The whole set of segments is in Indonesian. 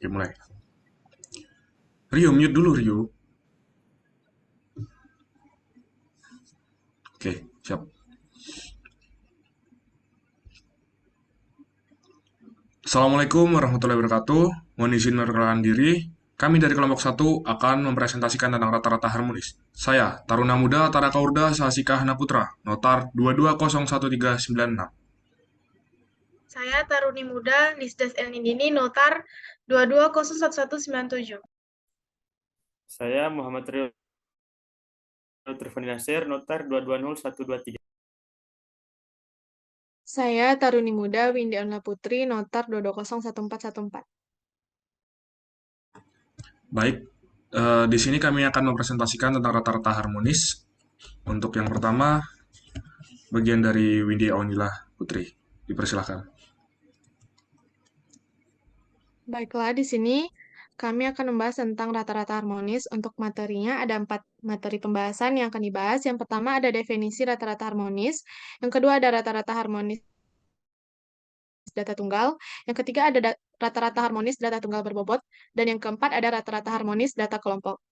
Oke, mulai. Rio, mute dulu, Rio. Oke, siap. Assalamualaikum warahmatullahi wabarakatuh. Mohon izin memperkenalkan diri. Kami dari kelompok 1 akan mempresentasikan tentang rata-rata harmonis. Saya, Taruna Muda Taraka Urda Sahasika Hana Putra, notar 22011396. Saya Taruni Muda Lisdas El Nindini, notar 22011197. Saya Muhammad Rio Trifani Nasir, notar 220123. Saya Taruni Muda Windy Anla Putri, notar 22011414. Baik, di sini kami akan mempresentasikan tentang rata-rata harmonis. Untuk yang pertama, bagian dari Windy Awanila Putri. Dipersilahkan. Baiklah, di sini kami akan membahas tentang rata-rata harmonis. Untuk materinya ada 4 materi pembahasan yang akan dibahas. Yang pertama ada definisi rata-rata harmonis. Yang kedua ada rata-rata harmonis data tunggal. Yang ketiga ada rata-rata harmonis data tunggal berbobot. Dan yang keempat ada rata-rata harmonis data kelompok.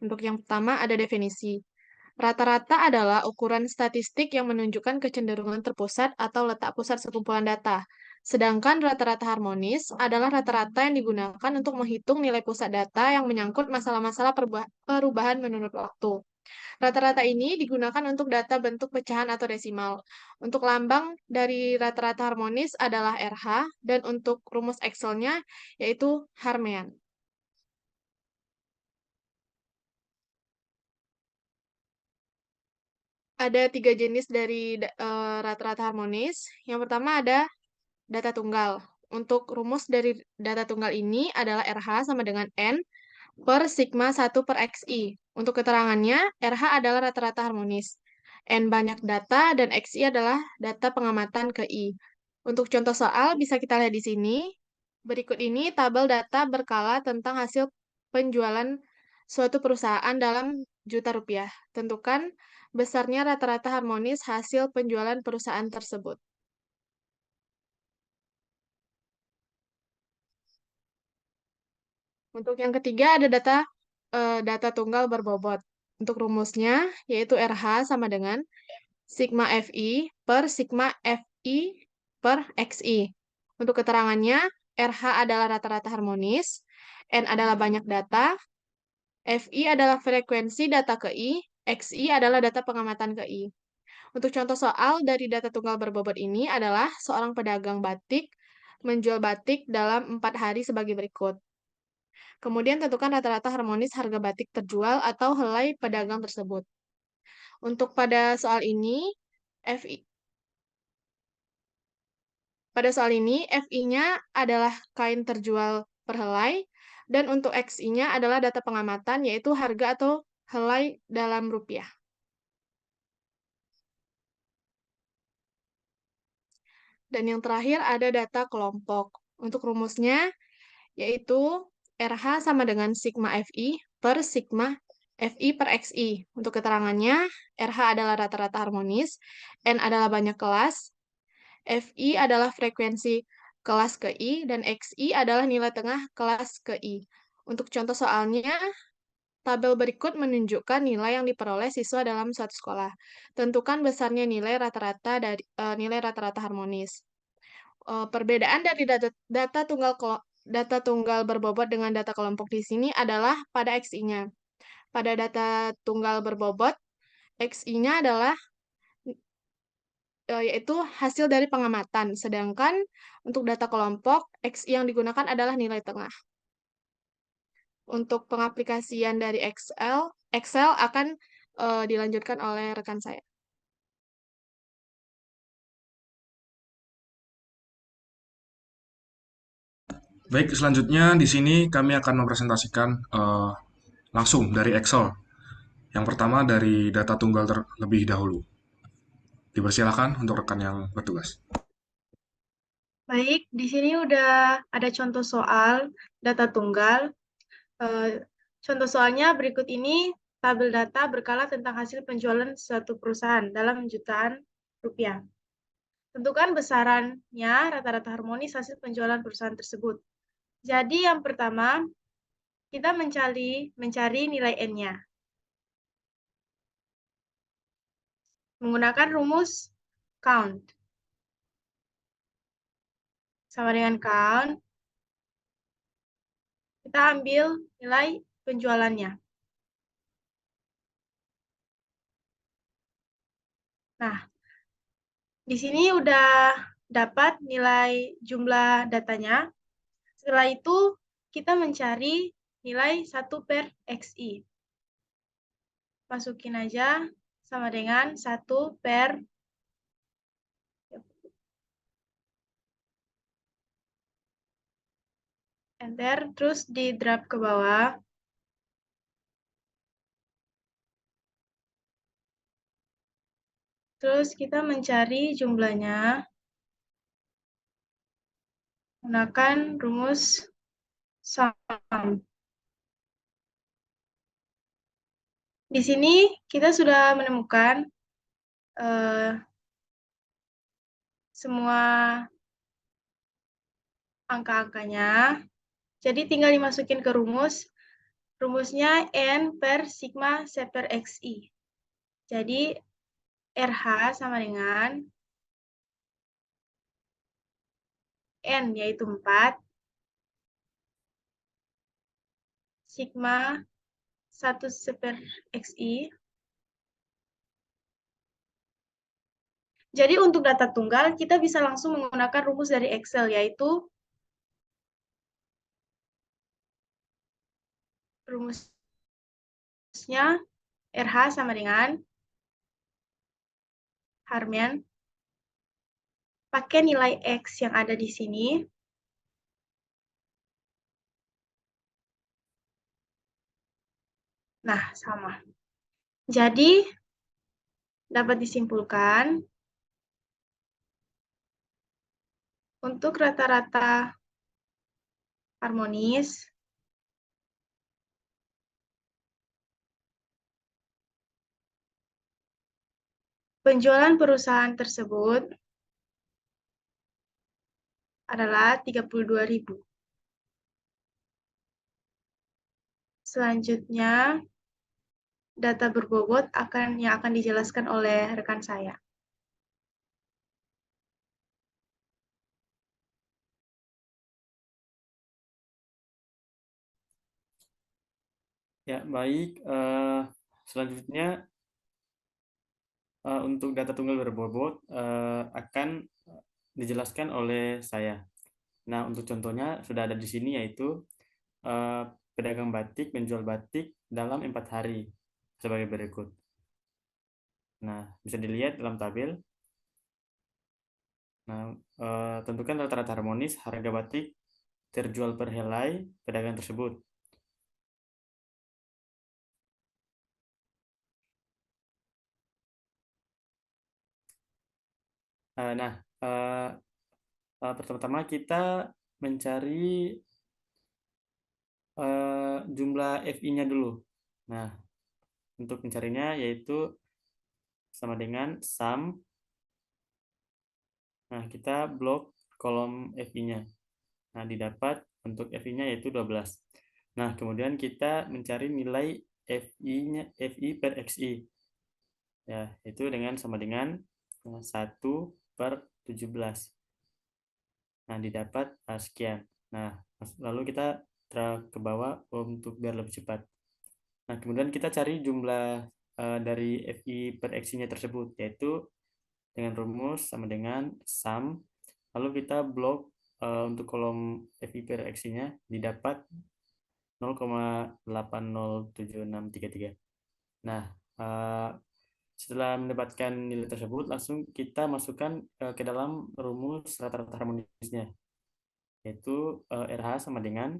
Untuk yang pertama ada definisi. Rata-rata adalah ukuran statistik yang menunjukkan kecenderungan terpusat atau letak pusat sekumpulan data. Sedangkan rata-rata harmonis adalah rata-rata yang digunakan untuk menghitung nilai pusat data yang menyangkut masalah-masalah perubahan menurut waktu. Rata-rata ini digunakan untuk data bentuk pecahan atau desimal. Untuk lambang dari rata-rata harmonis adalah RH, dan untuk rumus Excel-nya yaitu Harmean. Ada 3 jenis dari rata-rata harmonis. Yang pertama ada data tunggal. Untuk rumus dari data tunggal ini adalah RH sama dengan N per sigma 1 per XI. Untuk keterangannya, RH adalah rata-rata harmonis. N banyak data dan XI adalah data pengamatan ke I. Untuk contoh soal bisa kita lihat di sini. Berikut ini tabel data berkala tentang hasil penjualan suatu perusahaan dalam juta rupiah. Tentukan besarnya rata-rata harmonis hasil penjualan perusahaan tersebut. Untuk yang ketiga ada data tunggal berbobot. Untuk rumusnya yaitu RH sama dengan sigma FI per sigma FI per XI. Untuk keterangannya, RH adalah rata-rata harmonis, N adalah banyak data, FI adalah frekuensi data ke I, XI adalah data pengamatan ke I. Untuk contoh soal dari data tunggal berbobot ini adalah seorang pedagang batik menjual batik dalam 4 hari sebagai berikut. Kemudian tentukan rata-rata harmonis harga batik terjual atau helai pedagang tersebut. Untuk pada soal ini, FI-nya adalah kain terjual per helai, dan untuk XI-nya adalah data pengamatan, yaitu harga atau helai dalam rupiah. Dan yang terakhir ada data kelompok. Untuk rumusnya, yaitu RH sama dengan sigma FI per sigma FI per XI. Untuk keterangannya, RH adalah rata-rata harmonis, N adalah banyak kelas, FI adalah frekuensi kelas ke I, dan XI adalah nilai tengah kelas ke I. Untuk contoh soalnya, tabel berikut menunjukkan nilai yang diperoleh siswa dalam suatu sekolah. Tentukan besarnya nilai rata-rata harmonis. Perbedaan dari data tunggal berbobot dengan data kelompok di sini adalah pada XI-nya. Pada data tunggal berbobot, XI-nya adalah yaitu hasil dari pengamatan, sedangkan untuk data kelompok, XI yang digunakan adalah nilai tengah. Untuk pengaplikasian dari Excel akan dilanjutkan oleh rekan saya. Baik, selanjutnya di sini kami akan mempresentasikan langsung dari Excel. Yang pertama dari data tunggal terlebih dahulu. Dipersilakan untuk rekan yang bertugas. Baik, di sini udah ada contoh soal data tunggal. Contoh soalnya berikut ini tabel data berkala tentang hasil penjualan suatu perusahaan dalam jutaan rupiah. Tentukan besarannya rata-rata harmonis hasil penjualan perusahaan tersebut. Jadi yang pertama, kita mencari nilai N-nya. Menggunakan rumus count. Sama dengan count, kita ambil nilai penjualannya. Nah, di sini udah dapat nilai jumlah datanya. Setelah itu, kita mencari nilai 1 per XI. Masukin aja sama dengan 1 per enter, terus di drag ke bawah. Terus kita mencari jumlahnya menggunakan rumus sum. Di sini kita sudah menemukan semua angka-angkanya. Jadi tinggal dimasukin ke rumus. Rumusnya N per sigma C per XI. Jadi RH sama dengan N yaitu 4, sigma 1 C per XI. Jadi untuk data tunggal, kita bisa langsung menggunakan rumus dari Excel, yaitu rumusnya RH sama dengan Harmen, pakai nilai X yang ada di sini, nah sama. Jadi, dapat disimpulkan, untuk rata-rata harmonis, penjualan perusahaan tersebut adalah 32.000. Selanjutnya, data berbobot yang akan dijelaskan oleh rekan saya. Ya, baik. Selanjutnya, untuk data tunggal berbobot akan dijelaskan oleh saya. Nah, untuk contohnya sudah ada di sini, yaitu pedagang batik menjual batik dalam 4 hari sebagai berikut. Nah, bisa dilihat dalam tabel. Nah, tentukan rata-rata harmonis harga batik terjual per helai pedagang tersebut. Nah, pertama-tama kita mencari jumlah FI-nya dulu. Nah, untuk mencarinya yaitu sama dengan sum. Nah, kita blok kolom FI-nya. Nah, didapat untuk FI-nya yaitu 12. Nah, kemudian kita mencari nilai FI-nya, FI per XI. Ya, itu sama dengan 1 per 17. Nah, didapat sekian. Nah, lalu kita drag ke bawah untuk biar lebih cepat. Nah, kemudian kita cari jumlah dari FI per XI-nya tersebut, yaitu dengan rumus sama dengan sum. Lalu kita blok untuk kolom FI per XI-nya didapat 0,807633. Nah, setelah mendapatkan nilai tersebut, langsung kita masukkan ke dalam rumus rata-rata harmonisnya, yaitu RH sama dengan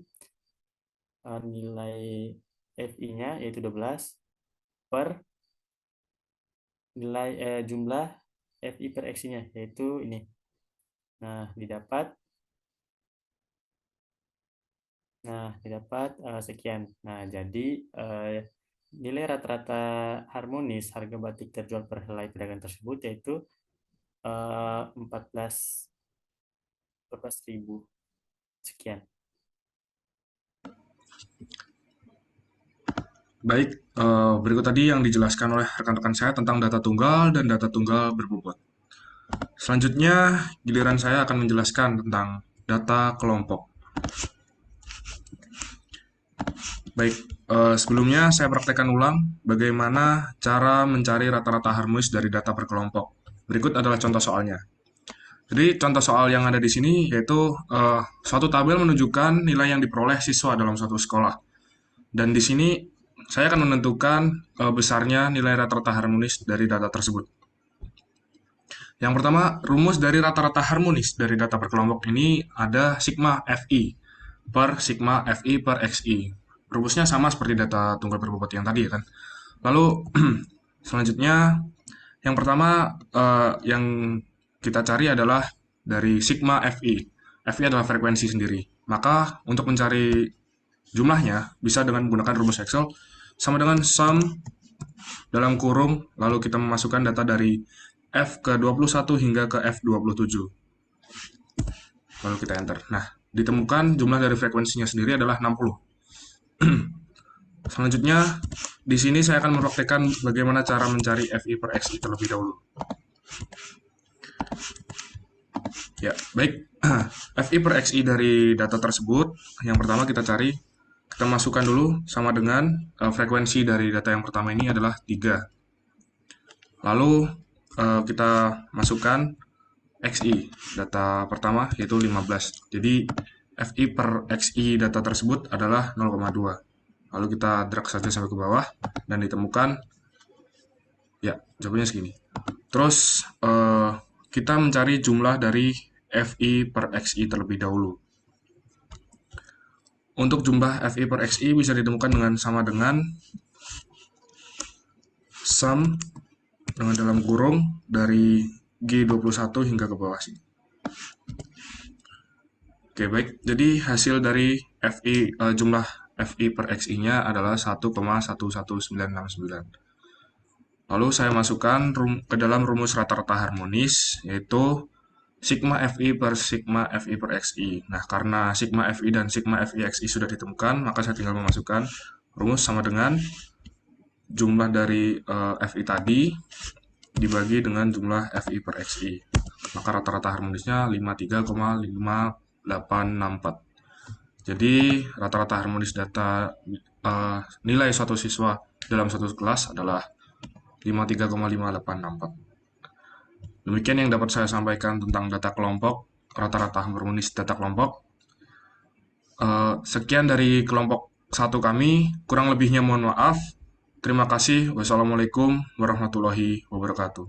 nilai FI-nya yaitu 12 per nilai jumlah FI per XI-nya yaitu ini. Nah, didapat sekian. Nah, jadi nilai rata-rata harmonis harga batik terjual per helai pedagang tersebut yaitu 14.000 sekian. Baik, berikut tadi yang dijelaskan oleh rekan-rekan saya tentang data tunggal dan data tunggal berbobot. Selanjutnya, giliran saya akan menjelaskan tentang data kelompok. Baik, sebelumnya saya praktekkan ulang bagaimana cara mencari rata-rata harmonis dari data per kelompok. Berikut adalah contoh soalnya. Jadi contoh soal yang ada di sini yaitu suatu tabel menunjukkan nilai yang diperoleh siswa dalam suatu sekolah. Dan di sini saya akan menentukan besarnya nilai rata-rata harmonis dari data tersebut. Yang pertama, rumus dari rata-rata harmonis dari data per kelompok ini ada sigma FI per sigma FI per XI. Rumusnya sama seperti data tunggal berbobot yang tadi ya kan. Lalu selanjutnya yang pertama yang kita cari adalah dari sigma FI. FI adalah frekuensi sendiri. Maka untuk mencari jumlahnya bisa dengan menggunakan rumus Excel sama dengan sum dalam kurung lalu kita memasukkan data dari F ke 21 hingga ke F27. Lalu kita enter. Nah, ditemukan jumlah dari frekuensinya sendiri adalah 60. Selanjutnya, di sini saya akan mempraktekkan bagaimana cara mencari FI per XI terlebih dahulu. Ya, baik. FI per XI dari data tersebut, yang pertama kita cari, kita masukkan dulu sama dengan frekuensi dari data yang pertama ini adalah 3. Lalu kita masukkan XI, data pertama yaitu 15. Jadi FI per XI data tersebut adalah 0,2. Lalu kita drag saja sampai ke bawah dan ditemukan, ya jawabannya segini. Terus kita mencari jumlah dari FI per XI terlebih dahulu. Untuk jumlah FI per XI bisa ditemukan dengan sama dengan sum dengan dalam kurung dari G21 hingga ke bawah sini. Oke, baik. Jadi hasil dari FI jumlah FI per XI-nya adalah 1,11969. Lalu saya masukkan ke dalam rumus rata-rata harmonis yaitu sigma FI per sigma FI per XI. Nah, karena sigma FI dan sigma FI XI sudah ditemukan, maka saya tinggal memasukkan rumus sama dengan jumlah dari FI tadi dibagi dengan jumlah FI per XI. Maka rata-rata harmonisnya 53,5864. Jadi rata-rata harmonis data nilai suatu siswa dalam satu kelas adalah 53,5864. Demikian yang dapat saya sampaikan tentang data kelompok, rata-rata harmonis data kelompok. Sekian dari kelompok 1 kami, kurang lebihnya mohon maaf. Terima kasih. Wassalamualaikum warahmatullahi wabarakatuh.